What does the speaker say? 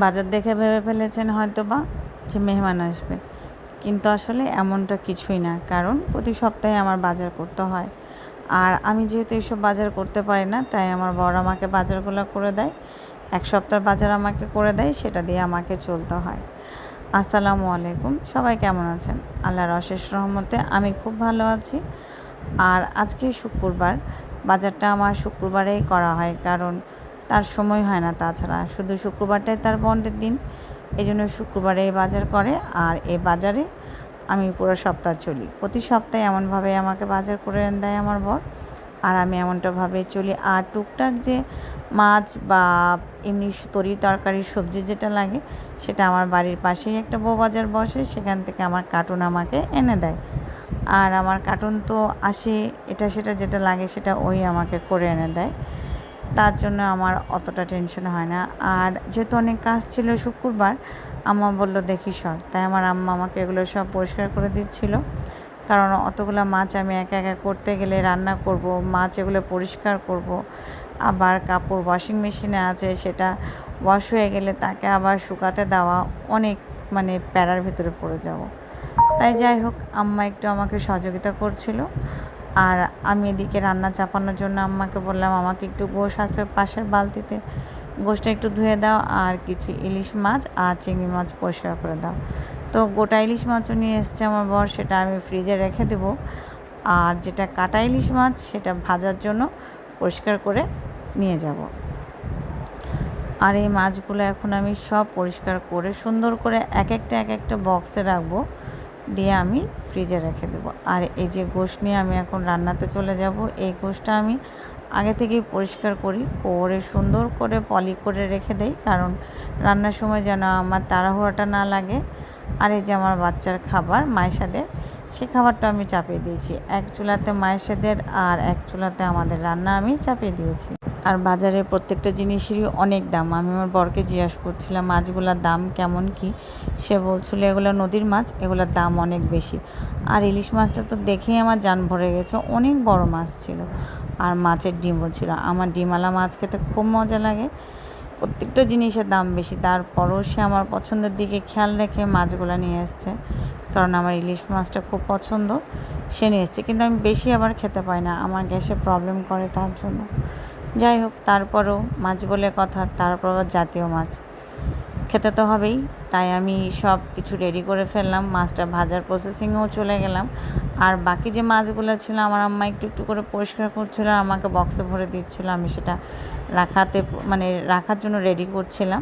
বাজার দেখে ভেবে ফেলেছেন হয়তোবা যে মেহমান আসবে, কিন্তু আসলে এমনটা কিছুই না। কারণ প্রতি সপ্তাহে আমার বাজার করতে হয়। আর আমি যেহেতু এসব বাজার করতে পারি না, তাই আমার বর আমাকে বাজারগুলো করে দেয়। এক সপ্তাহের বাজার আমাকে করে দেয়, সেটা দিয়ে আমাকে চলতে হয়। আসসালামু আলাইকুম, সবাই কেমন আছেন? আল্লাহর অশেষ রহমতে আমি খুব ভালো আছি। আর আজকে শুক্রবার, বাজারটা আমার শুক্রবারেই করা হয়, কারণ তার সময় হয় না। তাছাড়া শুধু শুক্রবারটাই তার বন্ধের দিন, এই জন্য শুক্রবারে বাজার করে। আর এই বাজারে আমি পুরো সপ্তাহ চলি। প্রতি সপ্তাহে এমনভাবে আমাকে বাজার করে এনে দেয় আমার বর, আর আমি এমনটাভাবে চলি। আর টুকটাক যে মাছ বা এমনি তরি তরকারি সবজি যেটা লাগে, সেটা আমার বাড়ির পাশেই একটা বউ বাজার বসে, সেখান থেকে আমার কার্টুন আমাকে এনে দেয়। আর আমার কার্টুন তো আসে, এটা সেটা যেটা লাগে সেটা ওই আমাকে করে এনে দেয়। তার জন্য আমার অতটা টেনশন হয় না। আর যেহেতু অনেক কাজ ছিল শুক্রবার, আম্মা বলল দেখি সর, তাই আমার আম্মা আমাকে এগুলো সব পরিষ্কার করে দিচ্ছিল। কারণ অতগুলো মাছ আমি একা একা করতে গেলে, রান্না করব, মাছ এগুলো পরিষ্কার করব, আবার কাপড় ওয়াশিং মেশিনে আছে, সেটা ওয়াশ হয়ে গেলে তাকে আবার শুকাতে দেওয়া, অনেক প্যারার ভিতরে পড়ে যাব। তাই যাই হোক, আম্মা একটু আমাকে সহযোগিতা করছিল। আর আমি এদিকে রান্না চাপানোর জন্য আম্মাকে বললাম, আমাকে একটু গোশ আছে পাশের বালতিতে, গোশটা একটু ধুয়ে দাও, আর কিছু ইলিশ মাছ আর চিংড়ি মাছ পরিষ্কার করে দাও। তো গোটা ইলিশ মাছও নিয়ে এসছে আমার বর, সেটা আমি ফ্রিজে রেখে দেবো। আর যেটা কাটা ইলিশ মাছ, সেটা ভাজার জন্য পরিষ্কার করে নিয়ে যাব। আর এই মাছগুলো এখন আমি সব পরিষ্কার করে সুন্দর করে এক একটা বক্সে রাখবো, দিয়ে আমি ফ্রিজে রেখে দেবো। আর এই যে গোশ নিয়ে আমি এখন রান্নাতে চলে যাব। এই গোশটা আমি আগে থেকেই পরিষ্কার করে সুন্দর করে পলি করে রেখে দেই, কারণ রান্নার সময় যেন আমার তাড়াহুড়োটা না লাগে। আর এই যে আমার বাচ্চার খাবার মায়েশাদের, সে খাবারটা আমি চাপিয়ে দিয়েছি। এক চুলাতে মায়েশাদের আর এক চুলাতে আমাদের রান্না আমি চাপিয়ে দিয়েছি। আর বাজারে প্রত্যেকটা জিনিসেরই অনেক দাম। আমি আমার বরকে জিজ্ঞাসা করছিলাম মাছগুলোর দাম কেমন কি, সে বলছিল এগুলো নদীর মাছ, এগুলোর দাম অনেক বেশি। আর ইলিশ মাছটা তো দেখেই আমার জান ভরে গেছে, অনেক বড় মাছ ছিল। আর মাছের ডিমও ছিল। আমার ডিমওয়ালা মাছ খেতে খুব মজা লাগে। প্রত্যেকটা জিনিসের দাম বেশি, তারপরও সে আমার পছন্দের দিকে খেয়াল রেখে মাছগুলো নিয়ে এসছে, কারণ আমার ইলিশ মাছটা খুব পছন্দ। সে নিয়ে এসছে, কিন্তু আমি বেশি আবার খেতে পাই না, আমার গ্যাসে প্রবলেম করে, তার জন্য। যাই হোক, তারপরও মাছ বলে কথা, তারপর আবার জাতীয় মাছ খেতে তো হবেই। তাই আমি সব কিছু রেডি করে ফেললাম, মাছটা ভাজার প্রসেসিংয়েও চলে গেলাম। আর বাকি যে মাছগুলো ছিল, আমার আম্মা একটু একটু করে পরিষ্কার করছিল, আমাকে বক্সে ভরে দিচ্ছিল, আমি সেটা রাখার জন্য রেডি করছিলাম।